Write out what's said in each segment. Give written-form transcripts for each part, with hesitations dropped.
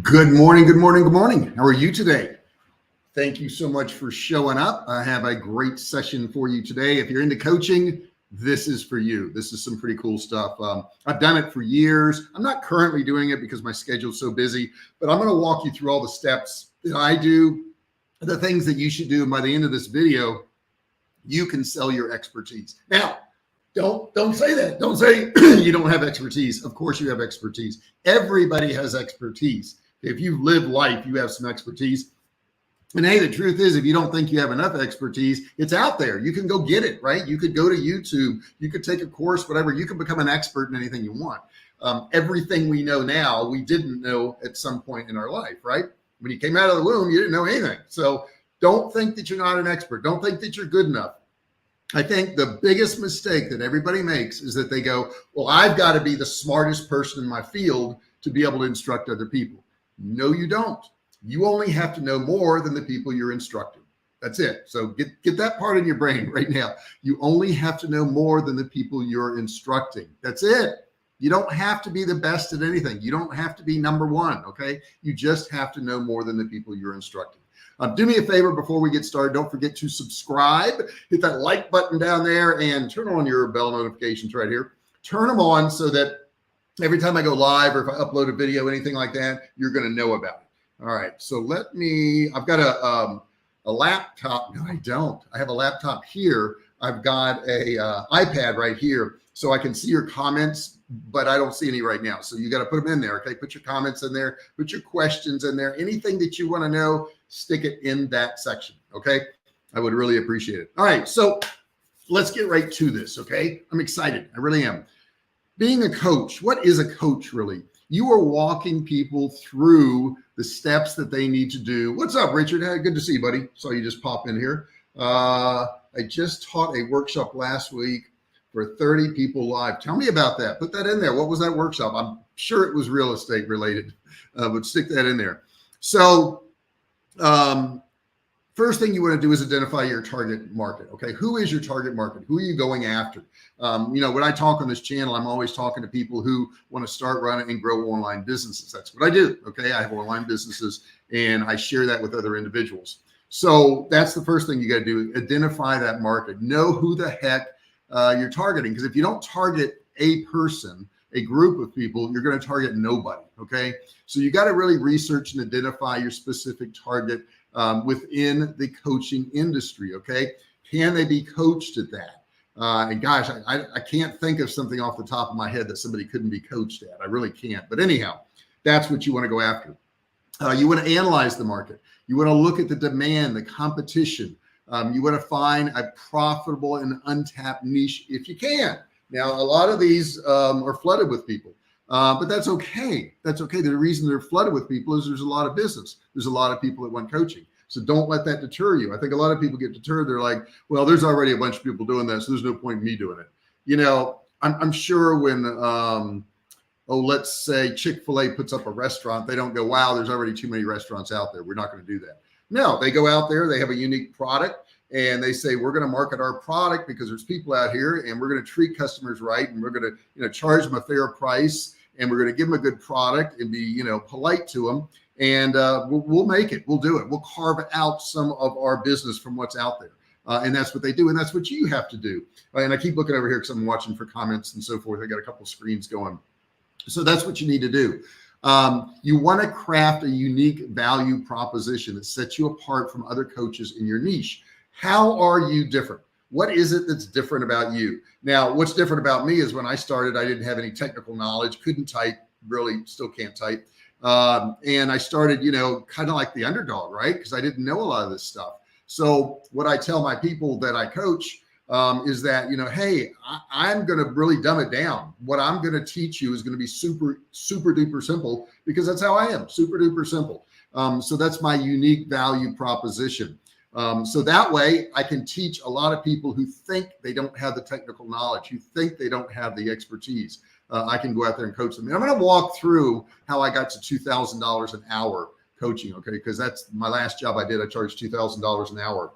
Good morning, good morning, good morning. How are you today? Thank you so much for showing up. I have a great session for you today. If you're into coaching, this is for you. This is some pretty cool stuff. I've done it for years. I'm not currently doing it because my schedule's so busy, but I'm going to walk you through all the steps that I do, the things that you should do. And by the end of this video, you can sell your expertise. Now, don't say that. Don't say you don't have expertise. Of course you have expertise. Everybody has expertise. If you live life, you have some expertise. And hey, the truth is, if you don't think you have enough expertise, it's out there. You can go get it, right? You could go to YouTube. You could take a course, whatever. You can become an expert in anything you want. Everything we know now, we didn't know at some point in our life, right? When you came out of the womb, you didn't know anything. So don't think that you're not an expert. Don't think that you're good enough. I think the biggest mistake that everybody makes is that they go, well, I've got to be the smartest person in my field to be able to instruct other people. No, you don't. You only have to know more than the people you're instructing. That's it. So get that part in your brain right now. You only have to know more than the people you're instructing. That's it. You don't have to be the best at anything. You don't have to be number one. Okay. You just have to know more than the people you're instructing. Do me a favor before we get started. Don't forget to subscribe, hit that like button down there and turn on your bell notifications right here. Turn them on so that every time I go live or if I upload a video, anything like that, you're going to know about it. All right. So I've got a laptop. No, I don't. I have a laptop here. I've got a iPad right here so I can see your comments, but I don't see any right now. So you got to put them in there. Okay. Put your comments in there, put your questions in there. Anything that you want to know, stick it in that section. Okay. I would really appreciate it. All right. So let's get right to this. Okay. I'm excited. I really am. Being a coach, what is a coach really? You are walking people through the steps that they need to do. What's up, Richard? Hey, good to see you, buddy. Saw you just pop in here. I just taught a workshop last week for 30 people live. Tell me about that. Put that in there. What was that workshop? I'm sure it was real estate related, but stick that in there. So first thing you want to do is identify your target market. Okay. Who is your target market? Who are you going after? When I talk on this channel, I'm always talking to people who want to start running and grow online businesses. That's what I do. Okay. I have online businesses and I share that with other individuals. So that's the first thing you got to do. Identify that market. Know who the heck you're targeting. Because if you don't target a person, a group of people, you're going to target nobody. Okay. So you got to really research and identify your specific target within the coaching industry. Okay. Can they be coached at that? And gosh, I can't think of something off the top of my head that somebody couldn't be coached at. I really can't. But anyhow, that's what you want to go after. You want to analyze the market. You want to look at the demand, the competition. You want to find a profitable and untapped niche if you can. Now, a lot of these are flooded with people, but that's okay. That's okay. The reason they're flooded with people is there's a lot of business. There's a lot of people that want coaching. So don't let that deter you. I think a lot of people get deterred. They're like, well, there's already a bunch of people doing that, so there's no point in me doing it. I'm sure when, let's say Chick-fil-A puts up a restaurant, they don't go, wow, there's already too many restaurants out there. We're not going to do that. No, they go out there, they have a unique product and they say, we're going to market our product because there's people out here and we're going to treat customers right. And we're going to, charge them a fair price and we're going to give them a good product and be, polite to them. And we'll make it. We'll do it. We'll carve out some of our business from what's out there. And that's what they do. And that's what you have to do. And I keep looking over here because I'm watching for comments and so forth. I got a couple of screens going. So that's what you need to do. You want to craft a unique value proposition that sets you apart from other coaches in your niche. How are you different? What is it that's different about you? Now, what's different about me is when I started, I didn't have any technical knowledge, couldn't type, really still can't type. And I started, kind of like the underdog, right? Because I didn't know a lot of this stuff. So what I tell my people that I coach is that, hey, I'm going to really dumb it down. What I'm going to teach you is going to be super, super duper simple because that's how I am, super duper simple. So that's my unique value proposition. So that way I can teach a lot of people who think they don't have the technical knowledge, who think they don't have the expertise. I can go out there and coach them. And I'm going to walk through how I got to $2,000 an hour coaching. Okay. Because that's my last job I did. I charged $2,000 an hour.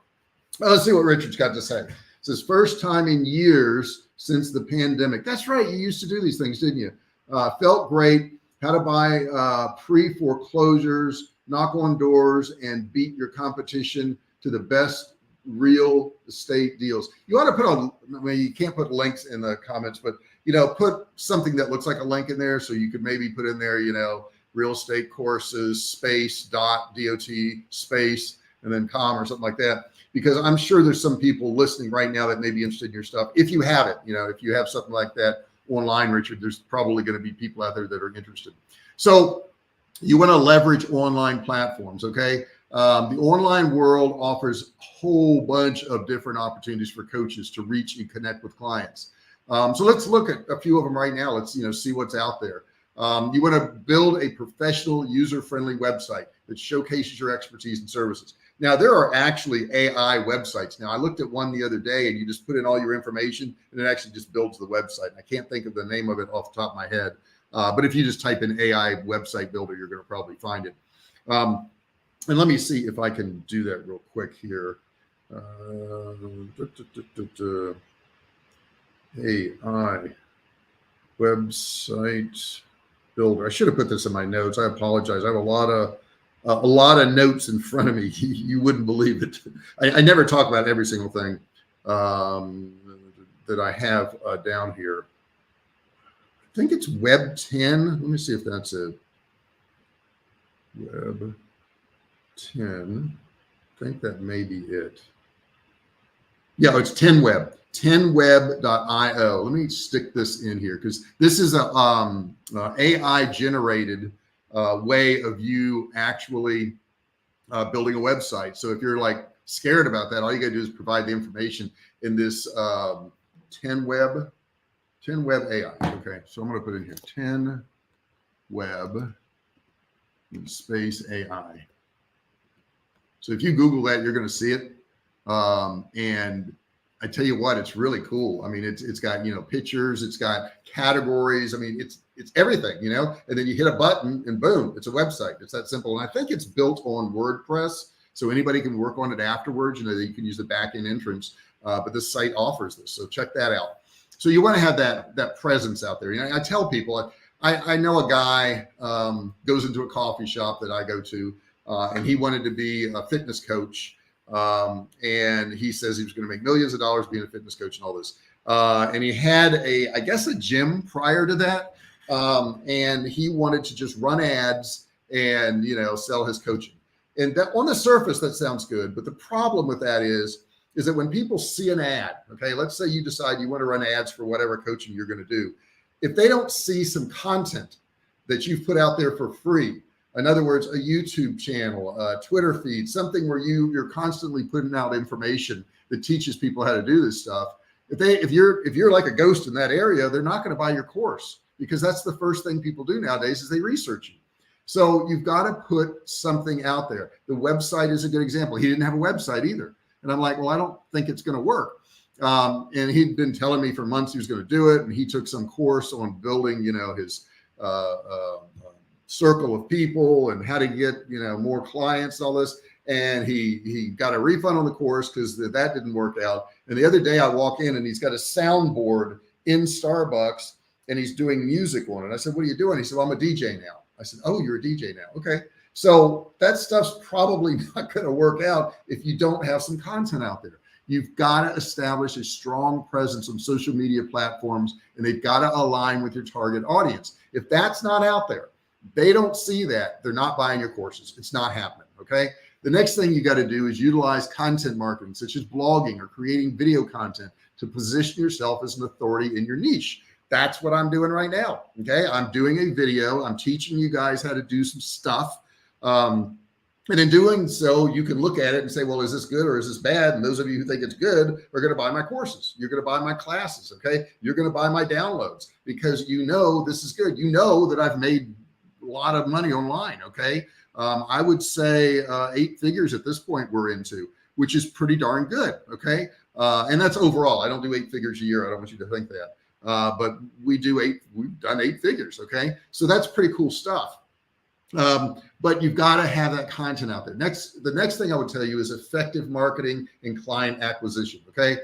Well, let's see what Richard's got to say. It says first time in years since the pandemic. That's right. You used to do these things, didn't you? Felt great. how to buy pre-foreclosures, knock on doors, and beat your competition to the best real estate deals. You ought to put on, I mean, you can't put links in the comments, but put something that looks like a link in there. So you could maybe put in there, real estate courses, space, dot space, and then com or something like that. Because I'm sure there's some people listening right now that may be interested in your stuff. If you have it, if you have something like that online, Richard, there's probably going to be people out there that are interested. So you want to leverage online platforms. Okay. The online world offers a whole bunch of different opportunities for coaches to reach and connect with clients. So let's look at a few of them right now. Let's, see what's out there. You want to build a professional, user-friendly website that showcases your expertise and services. Now, there are actually AI websites. Now, I looked at one the other day, and you just put in all your information, and it actually just builds the website. I can't think of the name of it off the top of my head. But if you just type in AI website builder, you're going to probably find it. And let me see if I can do that real quick here. AI website builder. I should have put this in my notes. I apologize. I have a lot of notes in front of me. You wouldn't believe it. I never talk about every single thing that I have down here. I think it's Web 10. Let me see if that's it. Web 10. I think that may be it. Yeah, it's 10web. 10web.io. Let me stick this in here because this is a AI generated way of you actually building a website. So if you're like scared about that, all you got to do is provide the information in this 10web AI. Okay, so I'm going to put in here 10web space AI. So if you Google that, you're going to see it. And I tell you what, it's really cool. I mean, it's got, pictures, it's got categories. I mean, it's everything, and then you hit a button and boom, it's a website. It's that simple. And I think it's built on WordPress. So anybody can work on it afterwards, you can use the back-end entrance, but this site offers this. So check that out. So you want to have that presence out there. I tell people, I know a guy goes into a coffee shop that I go to, and he wanted to be a fitness coach. And he says he was going to make millions of dollars being a fitness coach and all this. And he had I guess a gym prior to that. And he wanted to just run ads and, sell his coaching. And that on the surface, that sounds good. But the problem with that is that when people see an ad, okay, let's say you decide you want to run ads for whatever coaching you're going to do. If they don't see some content that you've put out there for free, in other words, a YouTube channel, a Twitter feed, something where you're constantly putting out information that teaches people how to do this stuff. If you're like a ghost in that area, they're not going to buy your course because that's the first thing people do nowadays is they research you. So you've got to put something out there. The website is a good example. He didn't have a website either. And I'm like, well, I don't think it's going to work. And he'd been telling me for months he was going to do it. And he took some course on building, his circle of people and how to get, more clients and all this. And he got a refund on the course because that didn't work out. And the other day I walk in and he's got a soundboard in Starbucks and he's doing music on it. I said, what are you doing? He said, well, I'm a DJ now. I said, oh, you're a DJ now. Okay. So that stuff's probably not going to work out if you don't have some content out there. You've got to establish a strong presence on social media platforms, and they've got to align with your target audience. If that's not out there, they don't see that, they're not buying your courses. It's not happening. Okay. The next thing you got to do is utilize content marketing, such as blogging or creating video content to position yourself as an authority in your niche. That's what I'm doing right now. Okay. I'm doing a video. I'm teaching you guys how to do some stuff. And in doing so, you can look at it and say, well, is this good or is this bad? And those of you who think it's good are going to buy my courses. You're going to buy my classes. Okay. You're going to buy my downloads because this is good. That I've made a lot of money online. Okay. I would say 8 figures at this point we're into, which is pretty darn good. Okay. And that's overall. I don't do 8 figures a year. I don't want you to think that. But we've done 8 figures. Okay. So that's pretty cool stuff. But you've got to have that content out there. The next thing I would tell you is effective marketing and client acquisition. Okay.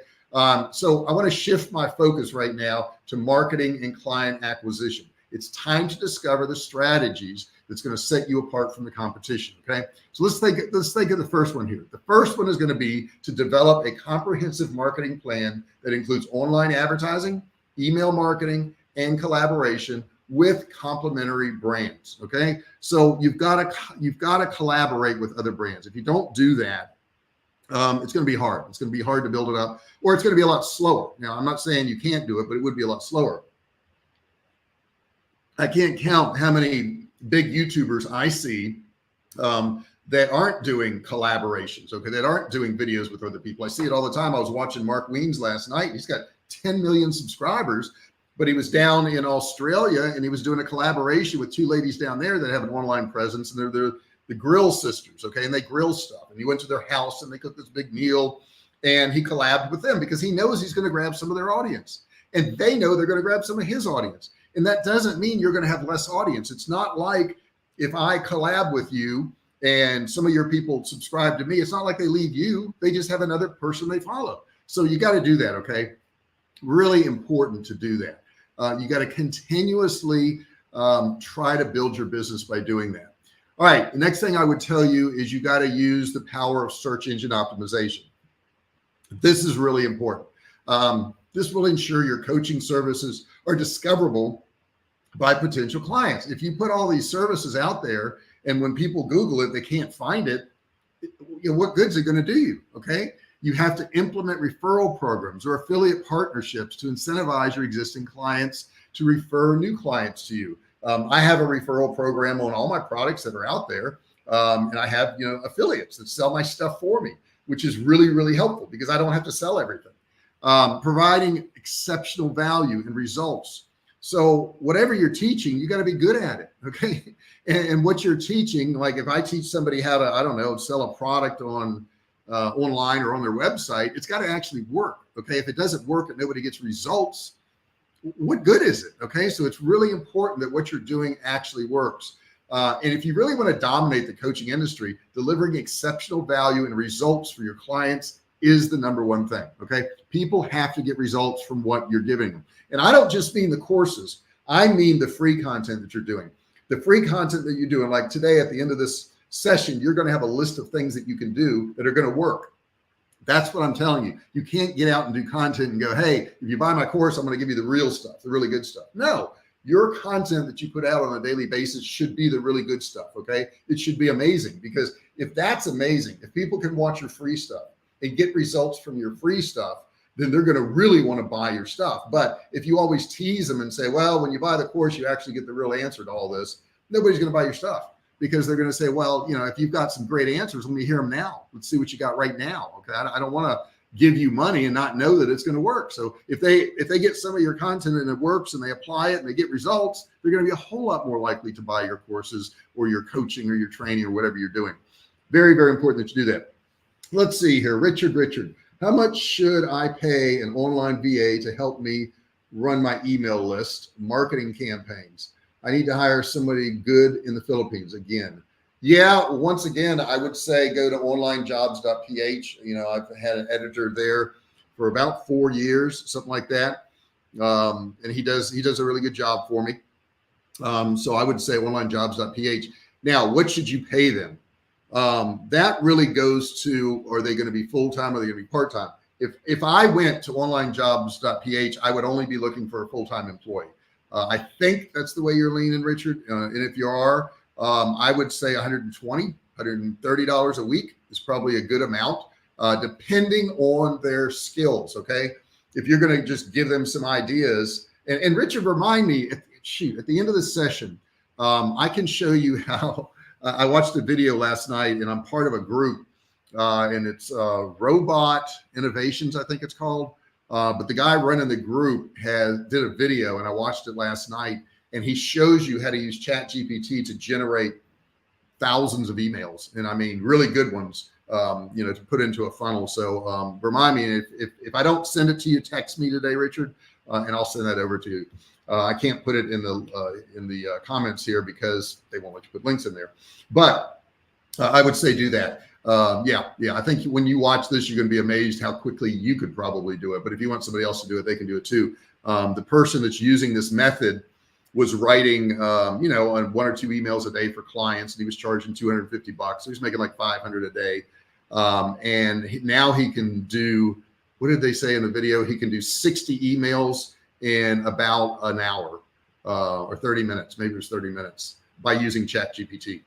So I want to shift my focus right now to marketing and client acquisition. It's time to discover the strategies that's going to set you apart from the competition. Okay. So let's think of the first one here. The first one is going to be to develop a comprehensive marketing plan that includes online advertising, email marketing, and collaboration with complementary brands. Okay. So you've got to collaborate with other brands. If you don't do that, it's going to be hard. It's going to be hard to build it up, or it's going to be a lot slower. Now, I'm not saying you can't do it, but it would be a lot slower. I can't count how many big YouTubers I see that aren't doing collaborations, okay, that aren't doing videos with other people. I see it all the time. I was watching Mark Weems last night. He's got 10 million subscribers, but he was down in Australia and he was doing a collaboration with two ladies down there that have an online presence, and they're the grill sisters, okay, and they grill stuff. And he went to their house and they cooked this big meal, and he collabed with them because he knows he's going to grab some of their audience, and they know they're going to grab some of his audience. And that doesn't mean you're going to have less audience. It's not like if I collab with you and some of your people subscribe to me, it's not like they leave you. They just have another person they follow. So you got to do that. Okay. Really important to do that. You got to continuously try to build your business by doing that. All right. The next thing I would tell you is you got to use the power of search engine optimization. This is really important. This will ensure your coaching services are discoverable by potential clients. If you put all these services out there and when people Google it, they can't find it, what good's it going to do you? Okay. You have to implement referral programs or affiliate partnerships to incentivize your existing clients to refer new clients to you. I have a referral program on all my products that are out there. And I have, affiliates that sell my stuff for me, which is really, really helpful because I don't have to sell everything. Providing exceptional value and results. So whatever you're teaching, you got to be good at it. Okay. And what you're teaching, like if I teach somebody how to, I don't know, sell a product on online or on their website, it's got to actually work. Okay. If it doesn't work and nobody gets results, what good is it? Okay. So it's really important that what you're doing actually works. And if you really want to dominate the coaching industry, delivering exceptional value and results for your clients is the number one thing. Okay. People have to get results from what you're giving them. And I don't just mean the courses. I mean the free content that you're doing, the free content that you're doing. Like today, at the end of this session, you're going to have a list of things that you can do that are going to work. That's what I'm telling you. You can't get out and do content and go, hey, if you buy my course, I'm going to give you the real stuff, the really good stuff. No, your content that you put out on a daily basis should be the really good stuff. Okay. It should be amazing, because if that's amazing, if people can watch your free stuff and get results from your free stuff, then they're going to really want to buy your stuff. But if you always tease them and say, well, when you buy the course, you actually get the real answer to all this, nobody's going to buy your stuff, because they're going to say, well, if you've got some great answers, let me hear them now. Let's see what you got right now. Okay. I don't want to give you money and not know that it's going to work. So if they get some of your content and it works and they apply it and they get results, they're going to be a whole lot more likely to buy your courses or your coaching or your training or whatever you're doing. Very, very important that you do that. Let's see here. Richard, how much should I pay an online VA to help me run my email list, marketing campaigns? I need to hire somebody good in the Philippines again. Yeah, once again, I would say go to onlinejobs.ph. I've had an editor there for about 4 years, something like that. And he does a really good job for me. So I would say onlinejobs.ph. Now, what should you pay them? That really goes to, are they going to be full-time or are they going to be part-time? If I went to onlinejobs.ph, I would only be looking for a full-time employee. I think that's the way you're leaning, Richard. And if you are, I would say $120, $130 a week is probably a good amount, depending on their skills. Okay. If you're going to just give them some ideas, and Richard, remind me, at the end of this session, I can show you how. I watched a video last night, and I'm part of a group, and it's Robot Innovations, I think it's called. But the guy running the group did a video, and I watched it last night, and he shows you how to use ChatGPT to generate thousands of emails, and I mean really good ones, to put into a funnel. So remind me, if I don't send it to you, text me today, Richard, and I'll send that over to you. I can't put it in the comments here because they won't let you put links in there, but I would say do that. Yeah. I think when you watch this, you're going to be amazed how quickly you could probably do it. But if you want somebody else to do it, they can do it too. The person that's using this method was writing, on 1 or 2 emails a day for clients, and he was charging $250. So he was making like 500 a day. Now he can do, what did they say in the video? He can do 60 emails in about an hour, or 30 minutes. Maybe it was 30 minutes by using ChatGPT.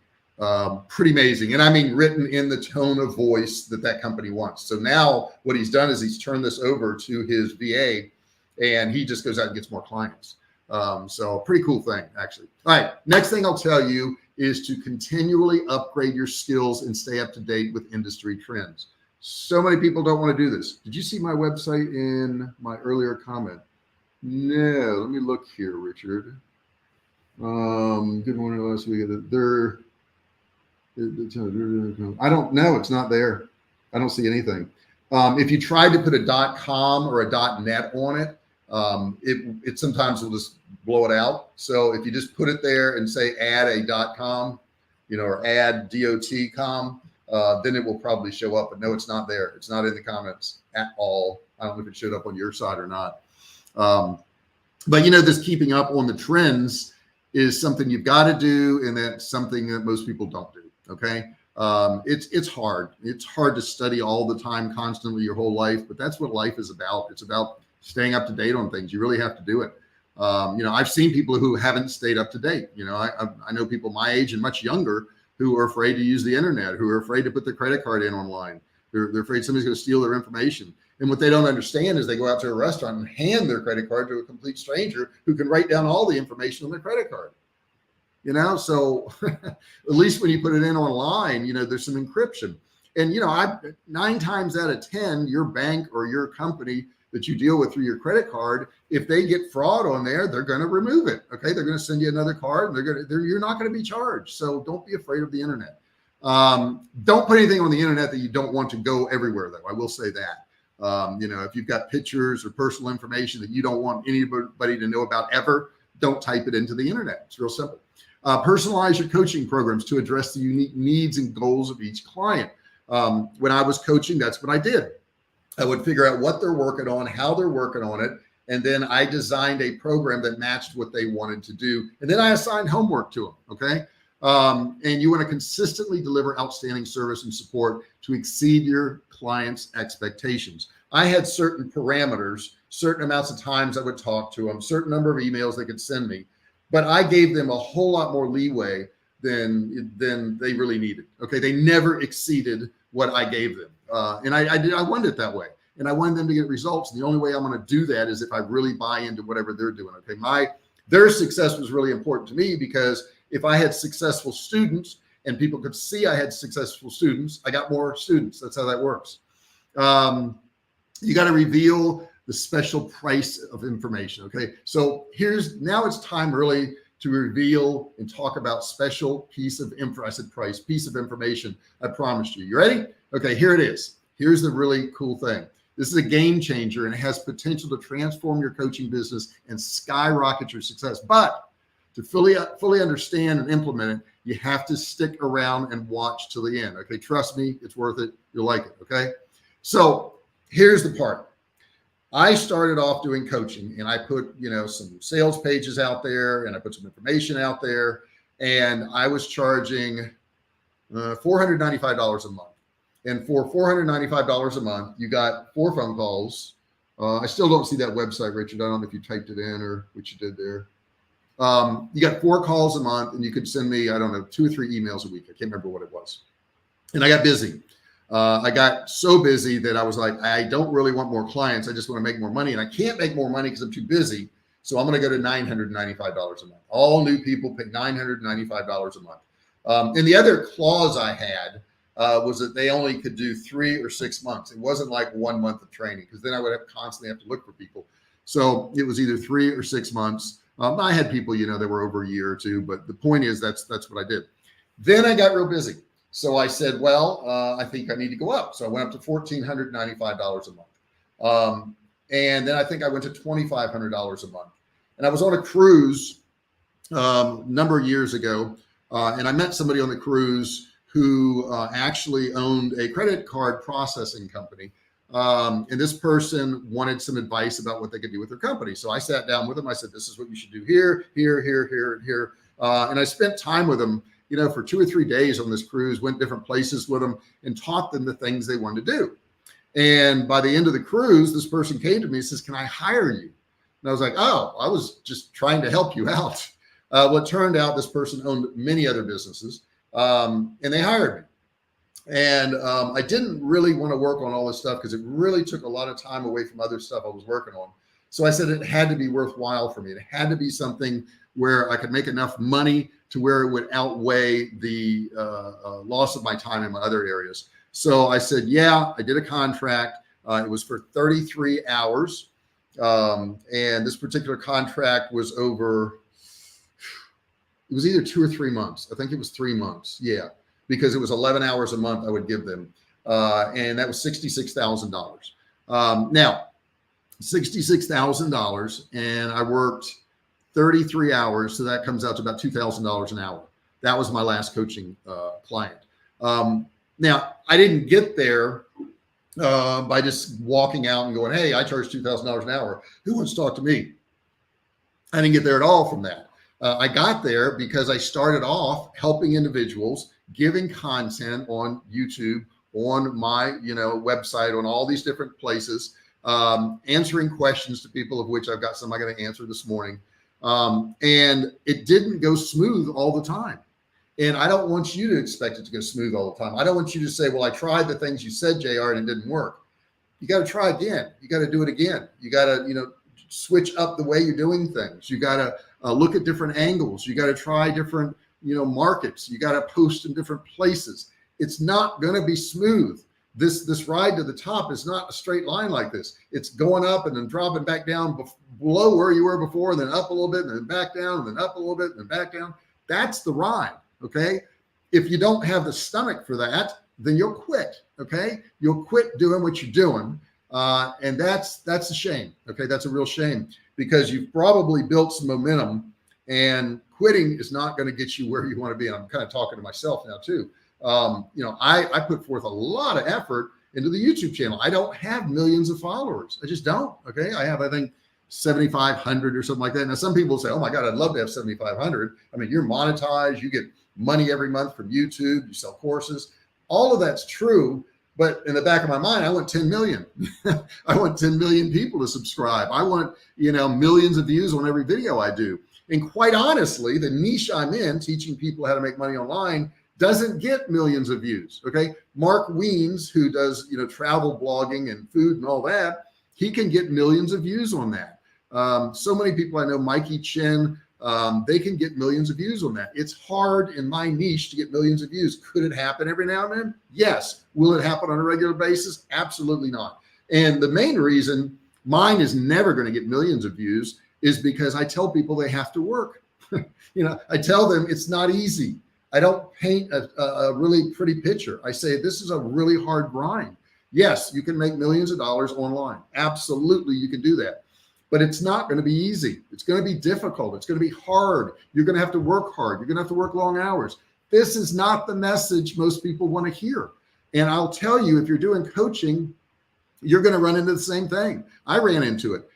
Pretty amazing. And I mean, written in the tone of voice that company wants. So now what he's done is he's turned this over to his VA, and he just goes out and gets more clients. So pretty cool thing, actually. All right. Next thing I'll tell you is to continually upgrade your skills and stay up to date with industry trends. So many people don't want to do this. Did you see my website in my earlier comment? No, let me look here, Richard. Good morning. Last week, I don't know. It's not there. I don't see anything. If you tried to put a .com or a .net on it, it sometimes will just blow it out. So if you just put it there and say add a .com, or add .com, then it will probably show up. But no, it's not there. It's not in the comments at all. I don't know if it showed up on your side or not. But this keeping up on the trends is something you've got to do, and that's something that most people don't do. Okay. It's hard. It's hard to study all the time, constantly, your whole life, but that's what life is about. It's about staying up to date on things. You really have to do it. I've seen people who haven't stayed up to date. I know people my age and much younger who are afraid to use the internet, who are afraid to put their credit card in online. They're afraid somebody's going to steal their information. And what they don't understand is they go out to a restaurant and hand their credit card to a complete stranger who can write down all the information on their credit card. So at least when you put it in online, there's some encryption. And, 9 times out of 10, your bank or your company that you deal with through your credit card, if they get fraud on there, they're going to remove it. Okay. They're going to send you another card, and you're not going to be charged. So don't be afraid of the internet. Don't put anything on the internet that you don't want to go everywhere, though. I will say that. If you've got pictures or personal information that you don't want anybody to know about ever, don't type it into the internet. It's real simple. Personalize your coaching programs to address the unique needs and goals of each client. When I was coaching, that's what I did. I would figure out what they're working on, how they're working on it. And then I designed a program that matched what they wanted to do. And then I assigned homework to them. Okay. And you want to consistently deliver outstanding service and support to exceed your clients' expectations. I had certain parameters, certain amounts of times I would talk to them, certain number of emails they could send me, but I gave them a whole lot more leeway than they really needed. Okay. They never exceeded what I gave them. And I wanted it that way. And I wanted them to get results. And the only way I'm going to do that is if I really buy into whatever they're doing. Okay. Their success was really important to me, because if I had successful students and people could see I had successful students, I got more students. That's how that works. You got to reveal the special price of information. Okay. So now it's time really to reveal and talk about special piece of info. I said price, piece of information. I promised you. You ready? Okay. Here it is. Here's the really cool thing. This is a game changer, and it has potential to transform your coaching business and skyrocket your success. But to fully understand and implement it, you have to stick around and watch till the end. Okay. Trust me, it's worth it. You'll like it. Okay. So here's the part. I started off doing coaching, and I put, some sales pages out there, and I put some information out there, and I was charging $495 a month. And for $495 a month, you got 4 phone calls. I still don't see that website, Richard. I don't know if you typed it in or what you did there. You got 4 calls a month, and you could send me, 2 or 3 emails a week. I can't remember what it was. And I got busy. I got so busy that I was like, I don't really want more clients. I just want to make more money, and I can't make more money because I'm too busy. So I'm going to go to $995 a month. All new people pay $995 a month. And the other clause I had was that they only could do 3 or 6 months. It wasn't like 1 month of training, because then I would constantly have to look for people. So it was either 3 or 6 months. I had people, that were over a year or 2, but the point is that's what I did. Then I got real busy. So I said, well, I think I need to go up. So I went up to $1,495 a month. And then I think I went to $2,500 a month. And I was on a cruise a number of years ago. And I met somebody on the cruise who actually owned a credit card processing company. And this person wanted some advice about what they could do with their company. So I sat down with them. I said, this is what you should do here, here, here, here, and here. And I spent time with them, for 2 or 3 days on this cruise, went different places with them and taught them the things they wanted to do. And by the end of the cruise, this person came to me and says, can I hire you? And I was like, oh, I was just trying to help you out. Well, it turned out this person owned many other businesses, and they hired me. And I didn't really want to work on all this stuff because it really took a lot of time away from other stuff I was working on. So I said it had to be worthwhile for me. It had to be something where I could make enough money to where it would outweigh the loss of my time in my other areas. So I said, yeah, I did a contract. It was for 33 hours. And this particular contract was over, it was either 2 or 3 months. I think it was 3 months. Yeah. Because it was 11 hours a month I would give them. And that was $66,000. Now, $66,000, and I worked 33 hours. So that comes out to about $2,000 an hour. That was my last coaching client. Now, I didn't get there by just walking out and going, hey, I charge $2,000 an hour. Who wants to talk to me? I didn't get there at all from that. I got there because I started off helping individuals, giving content on YouTube, on my website, on all these different places, answering questions to people, of which I've got some I'm going to answer this morning. And it didn't go smooth all the time. And I don't want you to expect it to go smooth all the time. I don't want you to say, well, I tried the things you said, JR, and it didn't work. You got to try again. You got to do it again. You got to, switch up the way you're doing things. You got to look at different angles. You got to try different, markets. You got to post in different places. It's not going to be smooth. This ride to the top is not a straight line like this. It's going up and then dropping back down below where you were before, and then up a little bit and then back down and then up a little bit and then back down. That's the ride. Okay. If you don't have the stomach for that, then you'll quit. Okay. You'll quit doing what you're doing. And that's a shame. Okay. That's a real shame, because you've probably built some momentum, and quitting is not going to get you where you want to be. And I'm kind of talking to myself now too. I put forth a lot of effort into the YouTube channel. I don't have millions of followers. I just don't. Okay. I have, I think, 7,500 or something like that. Now, some people say, oh my God, I'd love to have 7,500. I mean, you're monetized, you get money every month from YouTube, you sell courses. All of that's true. But in the back of my mind, I want 10 million. I want 10 million people to subscribe. I want, millions of views on every video I do. And quite honestly, the niche I'm in, teaching people how to make money online, doesn't get millions of views. Okay. Mark Weens, who does, travel blogging and food and all that, he can get millions of views on that. So many people I know, Mikey Chen, they can get millions of views on that. It's hard in my niche to get millions of views. Could it happen every now and then? Yes. Will it happen on a regular basis? Absolutely not. And the main reason mine is never going to get millions of views is because I tell people they have to work. I tell them it's not easy. I don't paint a really pretty picture. I say, this is a really hard grind. Yes, you can make millions of dollars online. Absolutely, you can do that. But it's not going to be easy. It's going to be difficult. It's going to be hard. You're going to have to work hard. You're going to have to work long hours. This is not the message most people want to hear. And I'll tell you, if you're doing coaching, you're going to run into the same thing. I ran into it.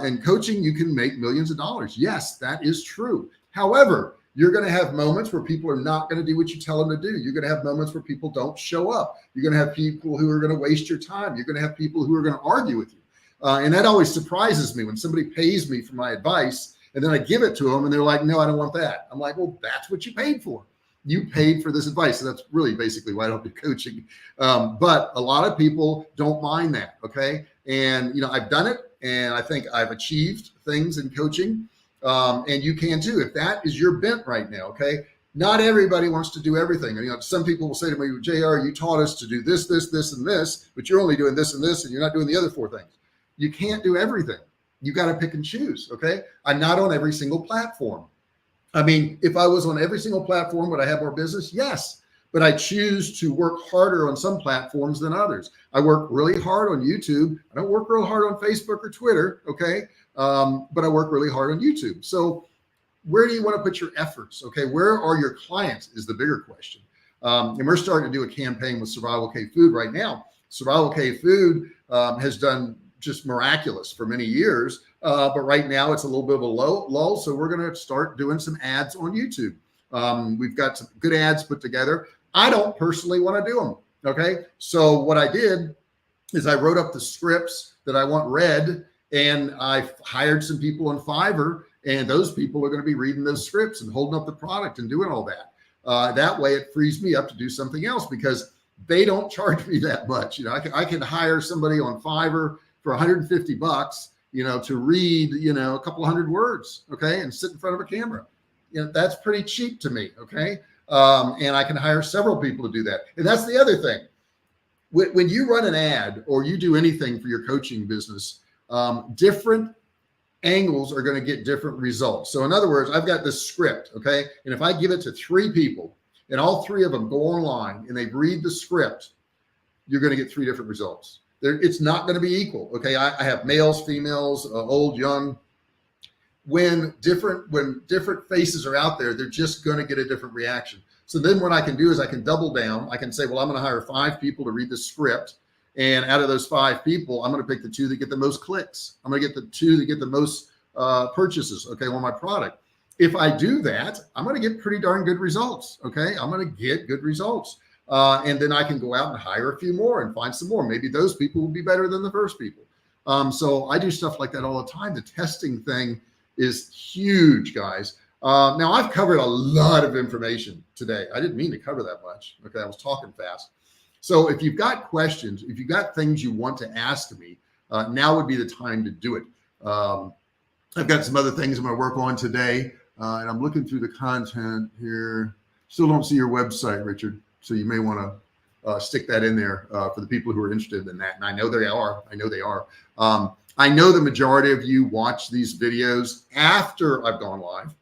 In coaching, you can make millions of dollars. Yes, that is true. However, you're going to have moments where people are not going to do what you tell them to do. You're going to have moments where people don't show up. You're going to have people who are going to waste your time. You're going to have people who are going to argue with you. And that always surprises me when somebody pays me for my advice and then I give it to them and they're like, no, I don't want that. I'm like, well, that's what you paid for. You paid for this advice. So that's really basically why I don't do coaching. But a lot of people don't mind that. Okay. And, I've done it and I think I've achieved things in coaching. And you can too, if that is your bent right now. Okay. Not everybody wants to do everything. And, some people will say to me, JR, you taught us to do this, this, this, and this, but you're only doing this and this, and you're not doing the other 4 things. You can't do everything. You got to pick and choose. Okay. I'm not on every single platform. I mean, if I was on every single platform, would I have more business? Yes. But I choose to work harder on some platforms than others. I work really hard on YouTube. I don't work real hard on Facebook or Twitter. Okay. But I work really hard on YouTube. So where do you want to put your efforts? Okay. Where are your clients is the bigger question. And we're starting to do a campaign with Survivalcave Food right now. Survivalcave Food, has done just miraculous for many years. But right now it's a little bit of a lull. So we're going to start doing some ads on YouTube. We've got some good ads put together. I don't personally want to do them. Okay. So what I did is I wrote up the scripts that I want read, and I hired some people on Fiverr, and those people are going to be reading those scripts and holding up the product and doing all that. That way it frees me up to do something else, because they don't charge me that much. I can hire somebody on Fiverr for 150 bucks, to read, a couple hundred words. Okay. And sit in front of a camera. That's pretty cheap to me. Okay. And I can hire several people to do that. And that's the other thing. When you run an ad or you do anything for your coaching business, different angles are going to get different results. So in other words, I've got this script. Okay. And if I give it to 3 people and all 3 of them go online and they read the script, you're going to get 3 different results. It's not going to be equal. Okay. I have males, females, old, young. When different faces are out there, they're just going to get a different reaction. So then what I can do is I can double down. I can say, well, I'm going to hire 5 people to read the script. And out of those 5 people, I'm going to pick the 2 that get the most clicks. I'm going to get the 2 that get the most purchases, okay, on my product. If I do that, I'm going to get pretty darn good results, okay? I'm going to get good results. And then I can go out and hire a few more and find some more. Maybe those people will be better than the first people. So I do stuff like that all the time. The testing thing is huge, guys. Now I've covered a lot of information today. I didn't mean to cover that much. Okay. I was talking fast. So if you've got questions, if you've got things you want to ask me, now would be the time to do it. I've got some other things I'm going to work on today. And I'm looking through the content here. Still don't see your website, Richard. So you may want to stick that in there for the people who are interested in that. And I know they are. I know the majority of you watch these videos after I've gone live.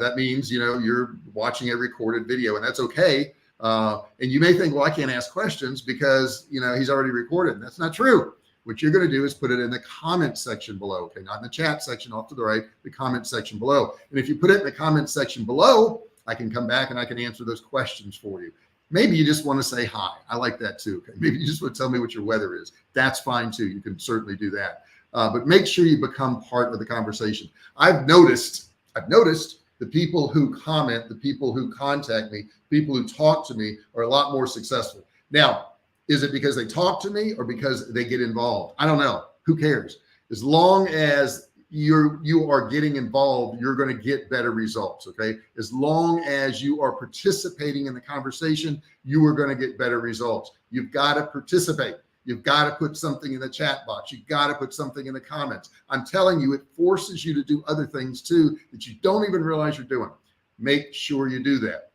That means, you're watching a recorded video, and that's okay. And you may think, well, I can't ask questions because, he's already recorded. That's not true. What you're going to do is put it in the comment section below. Okay. Not in the chat section off to the right, the comment section below. And if you put it in the comment section below, I can come back and I can answer those questions for you. Maybe you just want to say hi. I like that too. Okay. Maybe you just want to tell me what your weather is. That's fine too. You can certainly do that. But make sure you become part of the conversation. I've noticed the people who comment, the people who contact me, people who talk to me are a lot more successful. Now, is it because they talk to me or because they get involved? I don't know. Who cares? As long as you are getting involved, you're going to get better results. Okay. As long as you are participating in the conversation, you are going to get better results. You've got to participate. You've got to put something in the chat box. You've got to put something in the comments. I'm telling you, it forces you to do other things too that you don't even realize you're doing. Make sure you do that.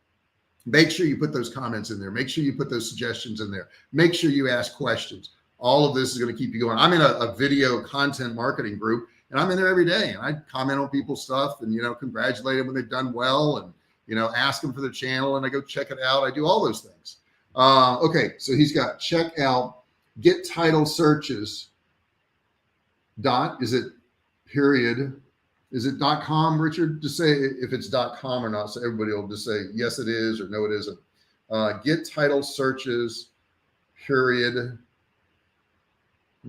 Make sure you put those comments in there. Make sure you put those suggestions in there. Make sure you ask questions. All of this is going to keep you going. I'm in a video content marketing group, and I'm in there every day, and I comment on people's stuff and, congratulate them when they've done well, and, ask them for their channel, and I go check it out. I do all those things. Okay. So he's got check out. Get title searches is it .com, Richard? Just say if it's .com or not, so everybody will just say yes it is or no it isn't. Get title searches period.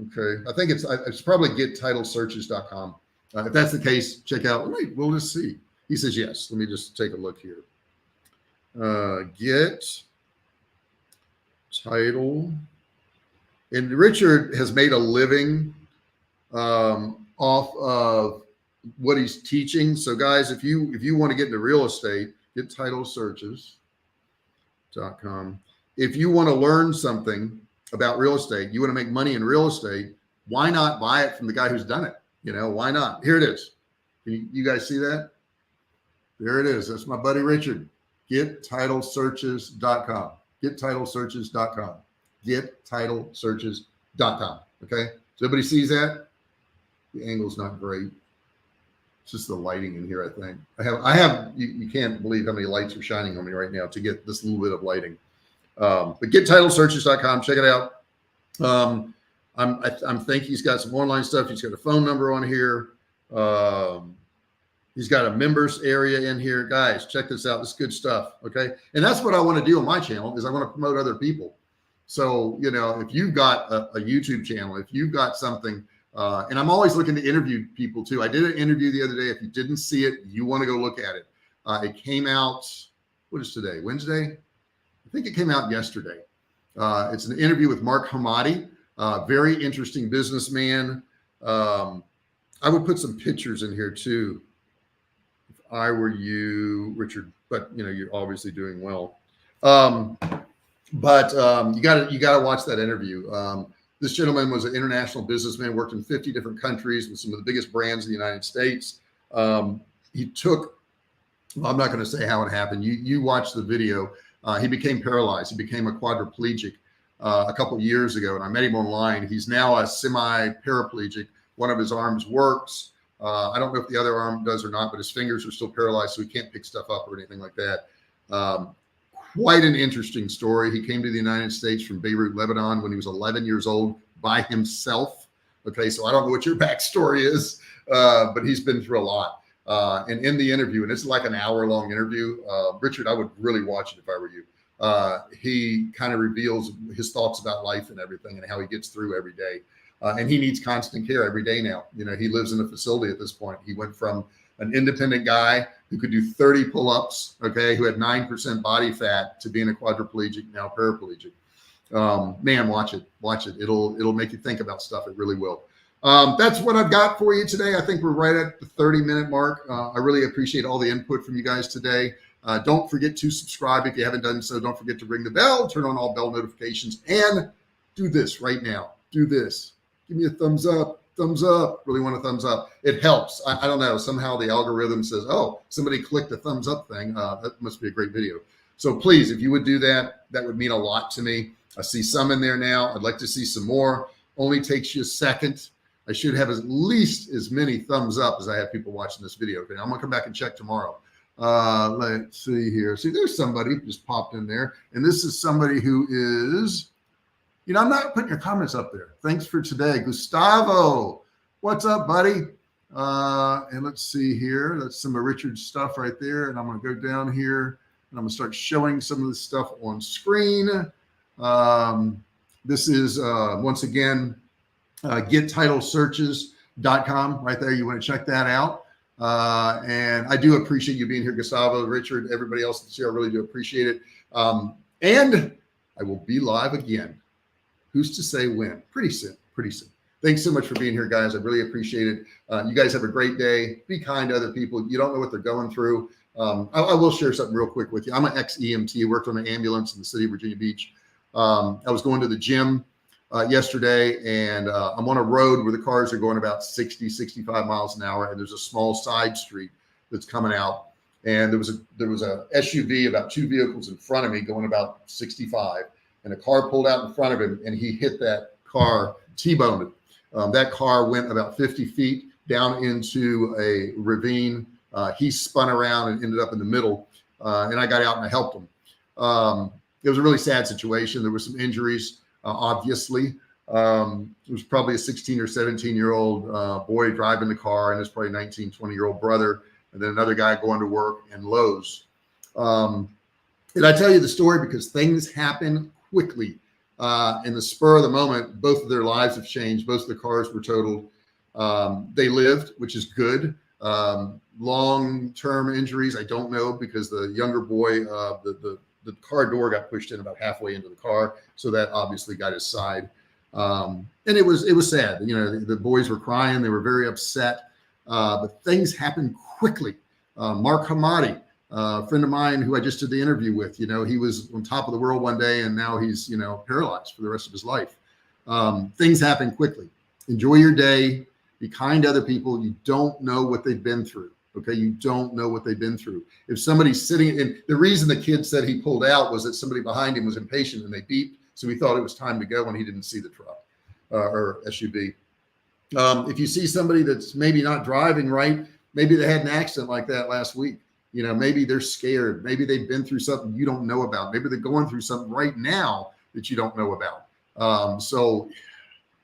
Okay, I think it's probably gettitlesearches.com. If that's the case, check out. We'll just see. He says yes. Let me just take a look here. Get title. And Richard has made a living off of what he's teaching. So guys, if you want to get into real estate, get titlesearches.com. If you want to learn something about real estate, you want to make money in real estate, why not buy it from the guy who's done it? Why not? Here it is. Can you guys see that? There it is. That's my buddy Richard. Gettitlesearches.com. Gettitlesearches.com. Gettitlesearches.com. Okay. So everybody sees that? The angle's not great. It's just the lighting in here, I think. I have you can't believe how many lights are shining on me right now to get this little bit of lighting. But gettitlesearches.com, check it out. I'm thinking he's got some online stuff. He's got a phone number on here. He's got a members area in here. Guys, check this out. This is good stuff. Okay. And that's what I want to do on my channel is I want to promote other people. So, you know, if you've got a YouTube channel, if you've got something, and I'm always looking to interview people too. I did an interview the other day. If you didn't see it, you want to go look at it. It came out, what is today? Wednesday? I think it came out yesterday. It's an interview with Mark Hamadi, very interesting businessman. I would put some pictures in here too, if I were you, Richard, but you know, you're obviously doing well. But you gotta watch that interview. This gentleman was an international businessman, worked in 50 different countries with some of the biggest brands in the United States. He took, well, I'm not going to say how it happened. You watch the video. He became paralyzed. He became a quadriplegic a couple of years ago, and I met him online. He's now a semi-paraplegic. One of his arms works. I don't know if the other arm does or not, but his fingers are still paralyzed, so he can't pick stuff up or anything like that. Quite an interesting story. He came to the United States from Beirut, Lebanon, when he was 11 years old by himself. Okay, so I don't know what your backstory is, but he's been through a lot. And in the interview, and it's like an hour-long interview, Richard, I would really watch it if I were you. He kind of reveals his thoughts about life and everything and how he gets through every day. And he needs constant care every day now. You know, he lives in a facility at this point. He went from an independent guy who could do 30 pull-ups, okay, who had 9% body fat, to being a quadriplegic, now paraplegic. Man, watch it. It'll make you think about stuff. It really will. That's what I've got for you today. I think we're right at the 30-minute mark. I really appreciate all the input from you guys today. Don't forget to subscribe if you haven't done so. Don't forget to ring the bell, turn on all bell notifications, and do this right now. Do this. Give me a thumbs up. Thumbs up. Really want a thumbs up. It helps. I don't know. Somehow the algorithm says, oh, somebody clicked the thumbs up thing. That must be a great video. So please, if you would do that, that would mean a lot to me. I see some in there now. I'd like to see some more. Only takes you a second. I should have at least as many thumbs up as I have people watching this video. Okay, I'm gonna come back and check tomorrow. Let's see here. See, there's somebody who just popped in there. And this is somebody who is, you know, I'm not putting your comments up there. Thanks for today. Gustavo, what's up, buddy? And let's see here. That's some of Richard's stuff right there. And I'm going to go down here and I'm going to start showing some of the stuff on screen. This is, once again, gettitlesearches.com right there. You want to check that out. And I do appreciate you being here, Gustavo, Richard, everybody else that's here. I really do appreciate it. And I will be live again. Who's to say when? Pretty soon. Thanks so much for being here, guys. I really appreciate it. You guys have a great day. Be kind to other people. You don't know what they're going through. I will share something real quick with you. I'm an ex-EMT, worked on an ambulance in the city of Virginia Beach. I was going to the gym yesterday, and I'm on a road where the cars are going about 60, 65 miles an hour, and there's a small side street that's coming out. And there was a SUV, about two vehicles in front of me, going about 65. And a car pulled out in front of him, and he hit that car, T-boned it. That car went about 50 feet down into a ravine. He spun around and ended up in the middle, and I got out and I helped him. It was a really sad situation. There were some injuries, obviously. It was probably a 16 or 17-year-old boy driving the car, and his probably 19, 20-year-old brother, and then another guy going to work in Lowe's. And I tell you the story because things happen quickly. In the spur of the moment, both of their lives have changed. Both of the cars were totaled. They lived, which is good. Long-term injuries, I don't know, because the younger boy, the car door got pushed in about halfway into the car, so that obviously got his side. And it was sad. You know, the boys were crying. They were very upset. But things happen quickly. Mark Hamadi, a friend of mine who I just did the interview with, you know, he was on top of the world one day, and now he's, you know, paralyzed for the rest of his life. Things happen quickly. Enjoy your day. Be kind to other people. You don't know what they've been through. Okay. You don't know what they've been through. If somebody's sitting in, the reason the kid said he pulled out was that somebody behind him was impatient and they beeped. So he thought it was time to go when he didn't see the truck or SUV. If you see somebody that's maybe not driving right, maybe they had an accident like that last week. You know, maybe they're scared. Maybe they've been through something you don't know about. Maybe they're going through something right now that you don't know about. So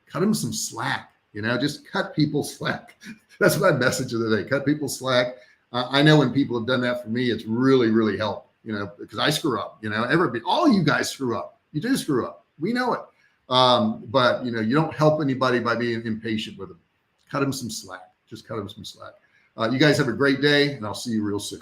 cut them some slack, you know, just cut people slack. That's my message of the day. Cut people slack. I know when people have done that for me, it's really, really helped, you know, because I screw up, you know, all you guys screw up. You do screw up. We know it. But you know, you don't help anybody by being impatient with them. Cut them some slack. Just cut them some slack. You guys have a great day, and I'll see you real soon.